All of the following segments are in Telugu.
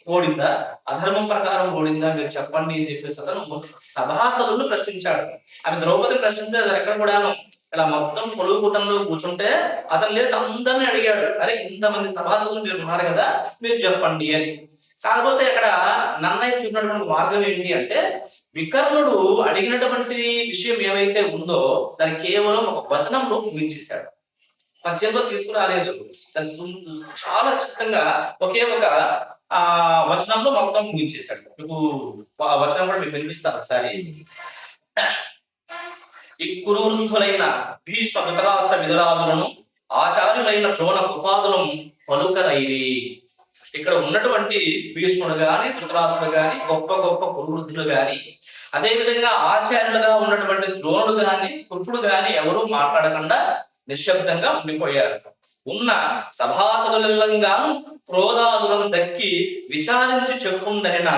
ఓడిందా, అధర్మం ప్రకారం ఓడిందా మీరు చెప్పండి అని చెప్పేసి అతను సభాసదులను ప్రశ్నించాడు. ఆమె ద్రౌపదిని ప్రశ్నించారు ఎక్కడ కూడాను. ఇలా మొత్తం పొలుగు కూటంలో కూర్చుంటే అతను లేచి అందరినీ అడిగాడు, అరే ఇంతమంది సభాసదులు మీరు ఉన్నారు కదా, మీరు చెప్పండి అని. కాకపోతే ఇక్కడ నన్నయ్య చూపినటువంటి మార్గం ఏంటి అంటే, వికర్ణుడు అడిగినటువంటి విషయం ఏమైతే ఉందో దాన్ని కేవలం ఒక వచనంలో ముగించేశాడు. పద్యంలో తీసుకురాలేదు. చాలా స్పష్టంగా ఒకే ఒక వచనంలో మొత్తం ముగించేశాడు. మీకు ఆ వచనం కూడా మీకు వినిపిస్తాను ఒకసారి. ఈ కురువృద్ధులైన భీష్మ ధృతరాష్ట్ర విదురాదులను ఆచార్యులైన ద్రోణ కృపాదులను పలుకరైరి. ఇక్కడ ఉన్నటువంటి భీష్ముడు గాని ధృతరాష్ట్రుడు గాని గొప్ప గొప్ప కురువృద్ధులు గాని, అదే విధంగా ఆచార్యులుగా ఉన్నటువంటి ద్రోణుడు గాని కృపుడు గాని ఎవరు మాట్లాడకుండా నిశ్శబ్దంగా ఉండిపోయారు. ఉన్న సభాసదులంగా క్రోధాదులను దక్కి విచారించి చెప్పుండనిన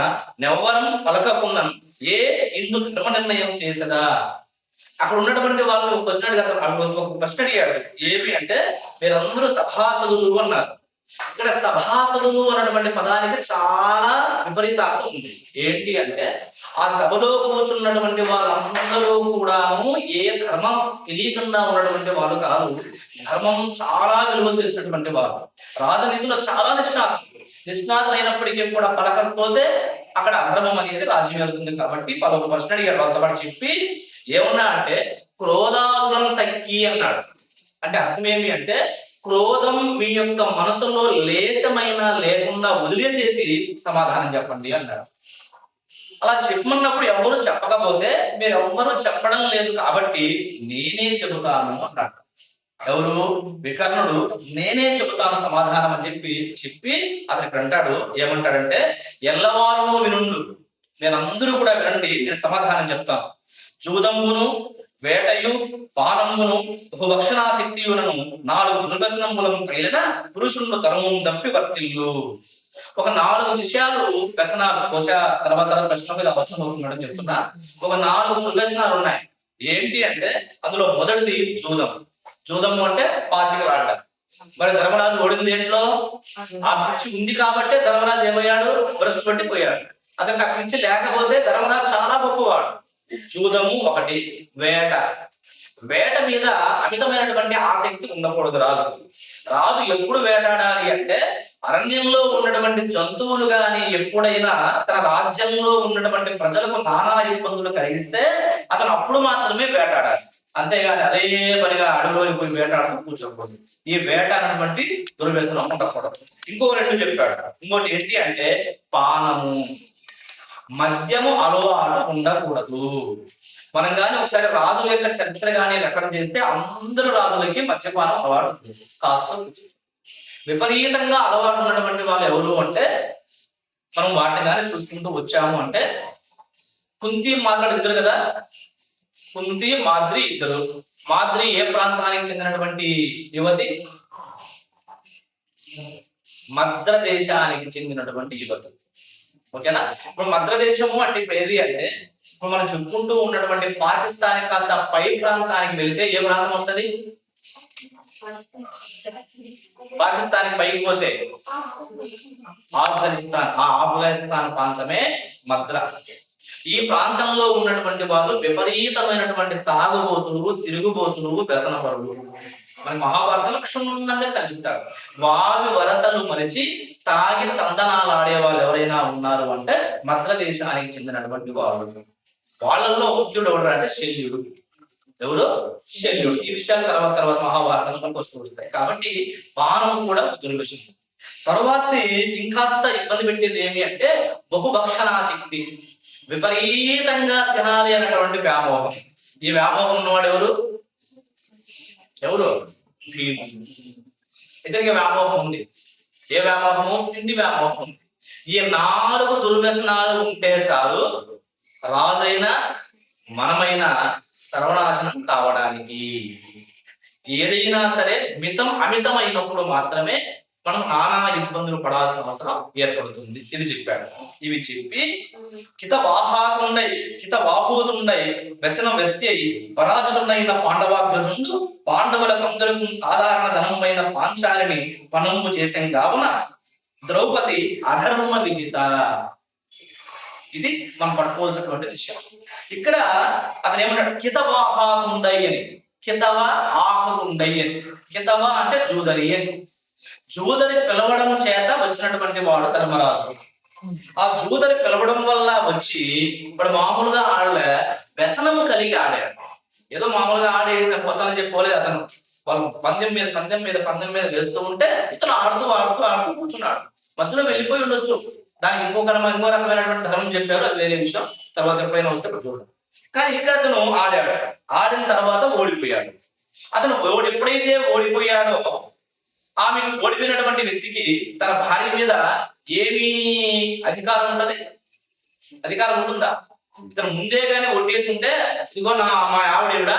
నెవ్వరం పలకకున్నను ఏ ఇందు ధర్మ నిర్ణయం చేసదా. అక్కడ ఉన్నటువంటి వాళ్ళు ఒక ప్రశ్న అడిగాడు. ఏమి అంటే, మీరందరూ సభాసదులు అన్నారు. ఇక్కడ సభాసదులు అన్నటువంటి పదానికి చాలా విపరీతార్థం ఉంది. ఏంటి అంటే, ఆ సభలో కూర్చున్నటువంటి వాళ్ళందరూ కూడాను ఏ ధర్మం తెలియకుండా ఉన్నటువంటి వాళ్ళు కాదు, ధర్మం చాలా విలువ తెలిసినటువంటి వారు, రాజనీతిలో చాలా నిష్ణాతులైనప్పటికీ కూడా పలకపోతే అక్కడ అధర్మం అనేది రాజ్యం వెళ్తుంది. కాబట్టి పలువురు ప్రశ్న అడిగాడు. వాళ్ళతో పాటు చెప్పి ఏమన్నా అంటే, క్రోధాలను తగ్గి అన్నాడు. అంటే అర్థం ఏమి అంటే, క్రోధం మీ యొక్క మనసులో లేశమైనా లేకుండా వదిలేసేసి సమాధానం చెప్పండి అన్నాడు. అలా చెప్పమన్నప్పుడు ఎవరు చెప్పకపోతే మీరు ఎవ్వరూ చెప్పడం లేదు కాబట్టి నేనే చెబుతాను అన్నాడు. ఎవరు? వికర్ణుడు నేనే చెబుతాను సమాధానం అని చెప్పి అతనికి అంటాడు. ఏమంటాడంటే, ఎల్లవారు వినుండు, నేనందరూ కూడా వినండి, నేను సమాధానం చెప్తాను. జూదంబును వేటయు పానంబును బహుభక్షణాశక్తియులను 4 దుర్వ్యసనములను తగిలిన పురుషులను తరము తప్పి వర్తిల్లు. ఒక 4 విషయాలు వ్యసనాలు, బహుశా తర్వాత ప్రశ్న మీద అవసరం అవుతుందని చెప్తున్నా. ఒక 4 దుర్వ్యసనాలు ఉన్నాయి. ఏంటి అంటే, అందులో మొదటిది జూదము అంటే పాచిక ఆడడం. మరి ధర్మరాజు ఓడింది ఏంట్లో? ఆ పిచ్చి ఉంది కాబట్టి ధర్మరాజు ఏమయ్యాడు? భ్రష్టు పట్టిపోయాడు. అతనికి ఆ పిచ్చి లేకపోతే ధర్మరాజు చాలా గొప్పవాడు. జూదము ఒకటి. వేట మీద అమితమైనటువంటి ఆసక్తి ఉండకూడదు రాజు ఎప్పుడు వేటాడాలి అంటే, అరణ్యంలో ఉన్నటువంటి జంతువులు గాని ఎప్పుడైనా తన రాజ్యంలో ఉన్నటువంటి ప్రజలకు నానా ఇబ్బందులు కలిగిస్తే అతను అప్పుడు మాత్రమే వేటాడాలి. అంతేగాని అదే పనిగా అడవిలోకి పోయి వేటాడుతూ కూర్చోకూడదు. ఈ వేట అనేటువంటి దుర్వ్యసనం ఉండకూడదు. ఇంకో 2 చెప్పాడు. ఇంకోటి ఏంటి అంటే, పానము, మద్యము అలవాటు ఉండకూడదు. మనం కానీ ఒకసారి రాజుల యొక్క చరిత్ర కానీ రెఫర్ చేస్తే అందరూ రాజులకి మద్యపానం అలవాటు ఉంది. కాస్త విపరీతంగా అలవాటు ఉన్నటువంటి వాళ్ళు ఎవరు అంటే, మనం వాటిని కానీ చూసుకుంటూ వచ్చాము అంటే, కుంతి మాద్రి ఇద్దరు కదా, కుంతి మాద్రి ఇద్దరు. మాద్రి ఏ ప్రాంతానికి చెందినటువంటి యువతి? మద్ర దేశానికి చెందినటువంటి యువతి. ఓకేనా? ఇప్పుడు మద్ర దేశము అంటే ఇప్పుడు ఏది అంటే, ఇప్పుడు మనం చెప్పుకుంటూ ఉన్నటువంటి పాకిస్తాన్ కాస్త పై ప్రాంతానికి వెళితే ఏ ప్రాంతం వస్తుంది? పాకిస్తాన్ పైకి పోతే ఆఫ్ఘనిస్తాన్. ఆ ఆఫ్ఘనిస్తాన్ ప్రాంతమే మద్ర. ఈ ప్రాంతంలో ఉన్నటువంటి వాళ్ళు విపరీతమైనటువంటి తాగుబోతులు, తిరుగుబోతులు, వ్యసనపరులు. మన మహాభారతంలో క్షుణ్ణంగా కనిపిస్తాడు. వారి వరసలు మరిచి తాగి తందనాలు ఆడే వాళ్ళు ఎవరైనా ఉన్నారు అంటే మద్ర దేశానికి చెందినటువంటి వాళ్ళు. వాళ్ళల్లో ముఖ్యుడు ఎవరు అంటే శల్యుడు. ఎవరు? శల్యుడు. ఈ విషయాలు తర్వాత మహాభారతంలో మనకు వస్తాయి. కాబట్టి పానం కూడా దుర్వ్యసనం. తర్వాత ఇంకాస్త ఇబ్బంది పెట్టేది ఏమి అంటే, బహుభక్షణాశక్తి, విపరీతంగా తినాలి అనేటువంటి వ్యామోహం. ఈ వ్యామోహం ఉన్నవాడు ఎవరు? భీముడు. ఇతనికి వ్యామోహం ఉంది. ఏ వ్యామోహము? తిండి వ్యామోహం. ఈ 4 దుర్వ్యసనాలు ఉంటే చాలు రాజైనా మనమైనా సర్వనాశనం కావడానికి. ఏదైనా సరే అమితమైనప్పుడు మాత్రమే మనం నానా ఇబ్బందులు పడాల్సిన అవసరం ఏర్పడుతుంది. ఇది చెప్పాడు. ఇవి చెప్పి కిత వాపోతుండై వ్యసనం వ్యక్తి అయి పరాజితుడైన పాండవాగ్రజుండు పాండవుల కందరకు సాధారణ ధనమైన పాంచాలిని పనంపు చేసాం కావున ద్రౌపది అధర్మ విజిత. ఇది మనం పట్టుకోవాల్సినటువంటి విషయం. ఇక్కడ అతను ఏమన్నాడు, కితవాహాతుండై అని. కితవ ఆహుతుండై అని. కితవ అంటే జూదరి అని. జూదరి పిలవడం చేత వచ్చినటువంటి వాడు ధర్మరాజు. ఆ జూదరి పిలవడం వల్ల వచ్చి ఇప్పుడు మామూలుగా ఆడలే, వ్యసనము కలిగి ఆడాడు. ఏదో మామూలుగా ఆడేసి పోతానని చెప్పలేదు అతను. వాళ్ళు పందెం మీద వేస్తూ ఉంటే ఇతను ఆడుతూ కూర్చున్నాడు. మధ్యలో వెళ్ళిపోయి ఉండొచ్చు. దానికి ఇంకో రకమైనటువంటి ధర్మం చెప్పారు, అది వేరే విషయం. తర్వాత ఎప్పుడైనా వస్తే చూడండి. కానీ ఇక్కడ అతను ఆడాడు. ఆడిన తర్వాత ఓడిపోయాడు. అతను ఎప్పుడైతే ఓడిపోయాడో, ఆమె ఓడిపోయినటువంటి వ్యక్తికి తన భార్య మీద ఏమీ అధికారం ఉంటది? అధికారం ఉంటుందా? ఇతను ముందే గానీ ఒట్టేసి ఉంటే, ఇదిగో మా ఆవిడ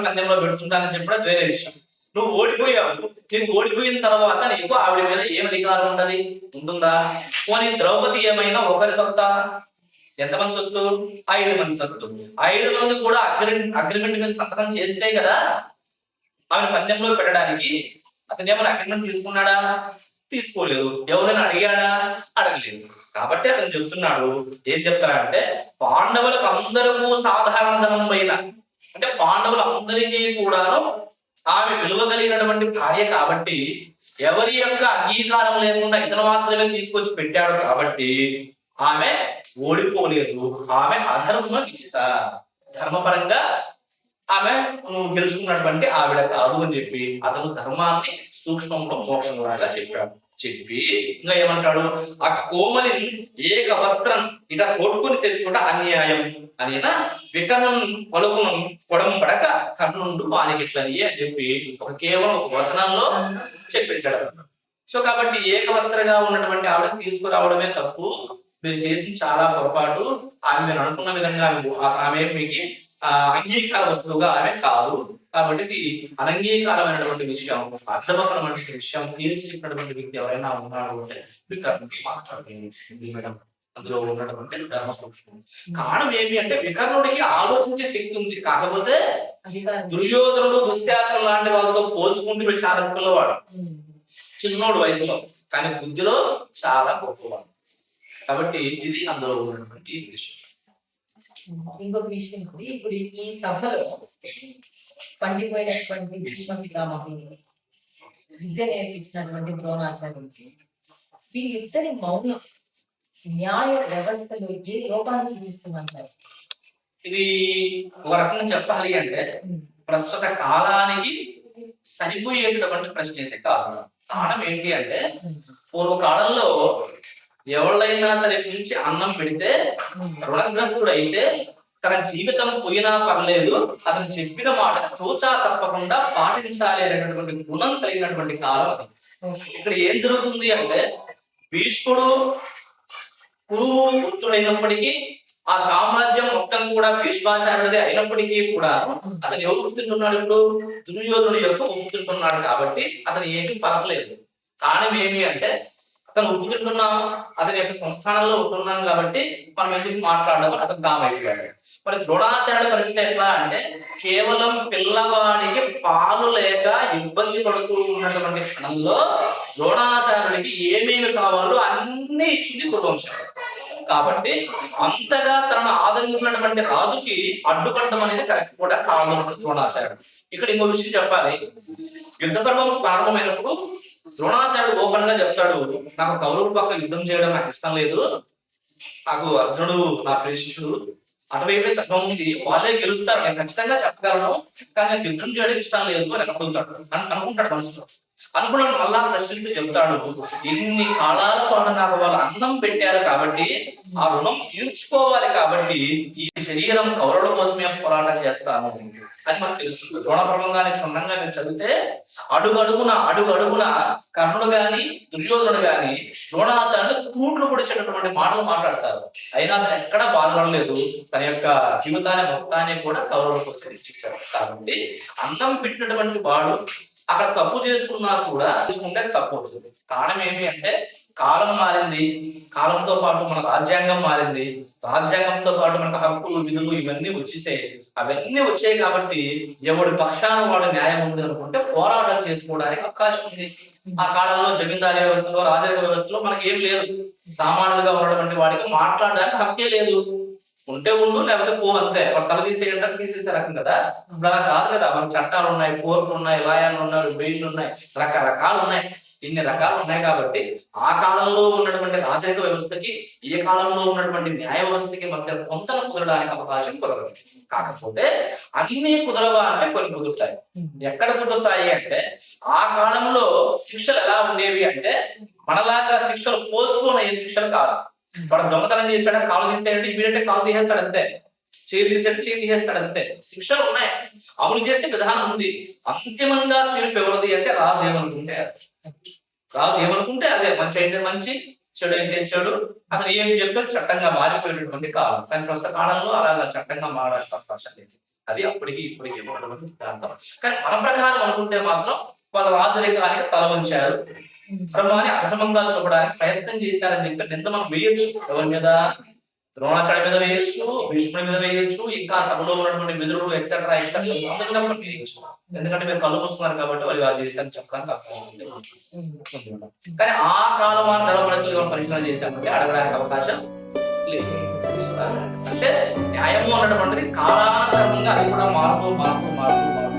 పందెంలో పెడుతుంటానని చెప్పడం వేరే విషయం. నువ్వు ఓడిపోయావు. నీకు ఓడిపోయిన తర్వాత నీకు ఆవిడ మీద ఏం అధికారం ఉంటుందా? పోనీ ద్రౌపది ఏమైనా ఒకరి సొత్తా? ఎంతమంది సొత్తు? 5 మంది సొత్తు. 5 మంది కూడా అగ్రిమెంట్ మీద సంతకం చేస్తే కదా ఆమె పందెంలో పెట్టడానికి. అతను ఏమైనా అగ్రిమెంట్ తీసుకున్నాడా? తీసుకోలేదు. ఎవరైనా అడిగాడా? అడగలేదు. కాబట్టి అతను చెప్తున్నాడు, ఏం చెప్తాడంటే, పాండవులకు అందరూ సాధారణ ధనం పైన, అంటే పాండవులందరికీ కూడాను ఆమె విలువ కలిగినటువంటి భార్య కాబట్టి, ఎవరి యొక్క అంగీకారం లేకుండా ఇతను మాత్రమే తీసుకొచ్చి పెట్టాడు కాబట్టి ఆమె ఓడిపోలేదు. ఆమె అధర్మ విజిత. ధర్మపరంగా ఆమె నువ్వు గెలుచుకున్నటువంటి ఆవిడ కాదు అని చెప్పి అతను ధర్మాన్ని సూక్ష్మంలో మోక్షంలాగా చెప్పి ఇంకా ఏమంటాడు, ఆ కోమలిని ఏక వస్త్రం ఇట కొట్టుకుని తెచ్చుట అన్యాయం అనినా వికర్ణం పలుకును పొడంబడక కర్ణుండు పానికిట్లని అని చెప్పి కేవలం ఒక వచనంలో చెప్పేశాడు. సో కాబట్టి ఏకవస్త్రగా ఉన్నటువంటి ఆవిడ తీసుకురావడమే తప్పు. మీరు చేసిన చాలా పొరపాటు. ఆమె మీరు అనుకున్న విధంగా ఆమె మీకు అంగీకార వస్తువుగా ఆమె కాదు. కాబట్టి ఇది అనంగీకారమైనటువంటి విషయం, అర్థమకరమైనటువంటి విషయం తీర్చి చెప్పినటువంటి వ్యక్తి ఎవరైనా ఉన్నాడు అంటే మాట్లాడుతుంది మేడం. అందులో ఉన్నటువంటి ధర్మ సూక్ష్మం. కారణం ఏమి అంటే, వికర్ణుడికి ఆలోచించే శక్తి ఉంది. కాకపోతే దుర్యోధనుడు, దుశ్శాసనం లాంటి వాళ్ళతో పోల్చుకుంటూ వీడు చాలా పిల్లవాడు, చిన్నోడు వయసులో, కానీ బుద్ధిలో చాలా గొప్పవాడు. కాబట్టి ఇది అందులో ఉన్నటువంటి విషయం. ఇంకొక విషయం కూడా, ఇప్పుడు ఈ సభలో పండిపోయినటువంటి విద్య నేర్పించినటువంటి ద్రోణాచార్యుడికి వీళ్ళిద్దరి మౌనం న్యాయ వ్యవస్థలో ఏ లోపాన్ని సూచిస్తుందంటారు? ఇది ఒక రకంగా చెప్పాలి అంటే, ప్రస్తుత కాలానికి సరిపోయేటటువంటి ప్రశ్న అయితే కాదు. కారణం ఏంటి అంటే, పూర్వకాలంలో ఎవరైనా సరే పిలిచి అన్నం పెడితే రుణగ్రస్తుడు అయితే తన జీవితం పోయినా పర్లేదు, అతను చెప్పిన మాట తోచా తప్పకుండా పాటించాలి అనేటటువంటి గుణం కలిగినటువంటి కాలం అది. ఇక్కడ ఏం జరుగుతుంది అంటే, భీష్ముడు కురువు వృత్తుడైనప్పటికీ ఆ సామ్రాజ్యం మొత్తం కూడా భీష్మాచార్యుడిదే అయినప్పటికీ కూడా అతను ఎవరు గుర్తుంటున్నాడు? ఇప్పుడు దుర్యోధనుడి యొక్క ఒప్పుతుంటున్నాడు. కాబట్టి అతను ఏమి పలకలేదు. కారణం ఏమి అంటే, అతను ఒప్పుకుంటున్నాం, అతని యొక్క సంస్థానంలో ఉంటున్నాం కాబట్టి మనం ఎందుకు మాట్లాడడం అతను కామైపోయాడు. మరి ద్రోణాచార్యుడి పరిస్థితి ఎట్లా అంటే, కేవలం పిల్లవాడికి పాలు లేక ఇబ్బంది పడుతూ ఉన్నటువంటి క్షణంలో ద్రోణాచార్యుడికి ఏమేమి కావాలో అన్ని ఇచ్చింది కురువంశం. కాబట్టి అంతగా తనను ఆదరించినటువంటి రాజుకి అడ్డుపడడం అనేది కరెక్ట్ కూడా కాదు ద్రోణాచార్యుడు. ఇక్కడ ఇంకో విషయం చెప్పాలి. యుద్ధ పర్వం ప్రారంభమైనప్పుడు ద్రోణాచార్యుడు ఓపెన్ గా చెప్తాడు, నాకు కౌరవుల పక్క యుద్ధం చేయడం నాకు ఇష్టం లేదు, నాకు అర్జునుడు నా ప్రియ శిష్యుడు, అటువైపు తత్వం ఉంది, వాళ్ళే గెలుస్తారు, నేను ఖచ్చితంగా చెప్పగలను, కానీ నాకు యుద్ధం చేయడం ఇష్టం లేదు అని అడుగుతాడు. అనుకుంటాడు మనసులో. అనుకున్నాడు. మళ్ళా ప్రశ్నిస్తూ చెప్తాడు, ఇన్ని కాలాల పాటు నాకు వాళ్ళు అన్నం పెట్టారు కాబట్టి ఆ రుణం తీర్చుకోవాలి, కాబట్టి ఈ శరీరం కౌరవుల కోసమే పోరాటం చేస్తాను అని మనకు తెలుస్తుంది. ద్రోణపర్వంగానే క్షుణ్ణంగా మీరు చదివితే అడుగడుగున కర్ణుడు గాని దుర్యోధనుడు గాని ద్రోణాచార్యుడు తూట్లు పొడిచేటటువంటి మాటలు మాట్లాడతారు. అయినా అతను ఎక్కడా బాధపడలేదు. తన యొక్క జీవితాన్ని మొత్తాన్ని కూడా కౌరవుల కోసం ఇచ్చేశాడు. కాబట్టి అన్నం పెట్టినటువంటి వాడు అక్కడ తప్పు చేసుకున్నా కూడా చూసుకుంటే తప్పు అవుతుంది. కారణం ఏమి అంటే, కాలం మారింది, కాలంతో పాటు మన రాజ్యాంగం మారింది, రాజ్యాంగంతో పాటు మనకు హక్కులు విధులు ఇవన్నీ అవన్నీ వచ్చాయి. కాబట్టి ఎవడి పక్షాన వాడు న్యాయం ఉంది అనుకుంటే పోరాటం చేసుకోవడానికి అవకాశం ఉంది. ఆ కాలంలో జమీందారీ వ్యవస్థలో రాజరిక వ్యవస్థలో మనకి ఏం లేదు. సామాన్యులుగా ఉన్నటువంటి వాడికి మాట్లాడడానికి హక్కే లేదు. ఉంటే ఉండు లేకపోతే పో అంతే. వాడు తల తీసేయంటే తీసేసే రకం కదా. ఇప్పుడు అలా కాదు కదా. మనకు చట్టాలు ఉన్నాయి, కోర్టులు ఉన్నాయి, లాయర్లు ఉన్నారు, బెయిల్లు ఉన్నాయి, రకరకాలు ఉన్నాయి. ఇన్ని రకాలు ఉన్నాయి కాబట్టి ఆ కాలంలో ఉన్నటువంటి రాజరిక వ్యవస్థకి ఈ కాలంలో ఉన్నటువంటి న్యాయ వ్యవస్థకి మధ్య పొంతన కుదరడానికి అవకాశం కుదరదు. కాకపోతే అన్ని కుదరవా అంటే కొన్ని కుదురుతాయి. ఎక్కడ కుదురుతాయి అంటే ఆ కాలంలో శిక్షలు ఎలా ఉండేవి అంటే మనలాగా శిక్షలు పోస్ట్ పోన్ అయ్యే శిక్షలు కాదు. వాడు దొంగతనం చేశాడు, కాలు తీసేయండి, ఇమీడియట్ కాలు తీసేస్తాడు అంతే. చేయి తీసేయండి, చేయి తీసేస్తాడు అంతే. శిక్షలు ఉన్నాయి, అమలు చేసే విధానం ఉంది. అంతిమంగా తీర్పు ఎవరిది అంటే రాజు ఏమనుకుంటే రాజు ఏమనుకుంటే అదే. మంచి అయితే మంచి, చెడు అయితే చెడు. అతను ఏం చెప్తే చట్టంగా మారిపోయినటువంటి కాలం. కానీ ప్రస్తుత కాలంలో అలా చట్టంగా మారడానికి అవకాశం లేదు. అది అప్పటికి ఇప్పటికి ఉన్నటువంటి సిద్ధాంతం. కానీ మన ప్రకారం అనుకుంటే మాత్రం వాళ్ళ రాజరికానికి తల వంచారు, ధర్మాన్ని అధర్మంగా చూపడానికి ప్రయత్నం చేశారని చెప్పి నింద మనం వేయొచ్చు. ఎవరి మీద? ద్రోణాచార్య మీద వేయొచ్చు, భీష్ముడి మీద వేయొచ్చు, ఇంకా సభలో ఉన్నటువంటి విదురుడు ఎక్సెట్రా ఎక్సెట్రా అందరి మీద వేయొచ్చు. ఎందుకంటే మీరు కళ్ళు మూసుకున్నారు కాబట్టి వాళ్ళు ఆ దేశాన్ని చెప్పడానికి అవకాశం. కానీ ఆ కాలం మన ధర్మ పరిస్థితులు పరిశీలన చేశామంటే అడగడానికి అవకాశం లేదు. అంటే న్యాయము అన్నటువంటిది కాలానుగుణంగా అది కూడా మారుతూ మారుతూ మారుతూ మారుతూ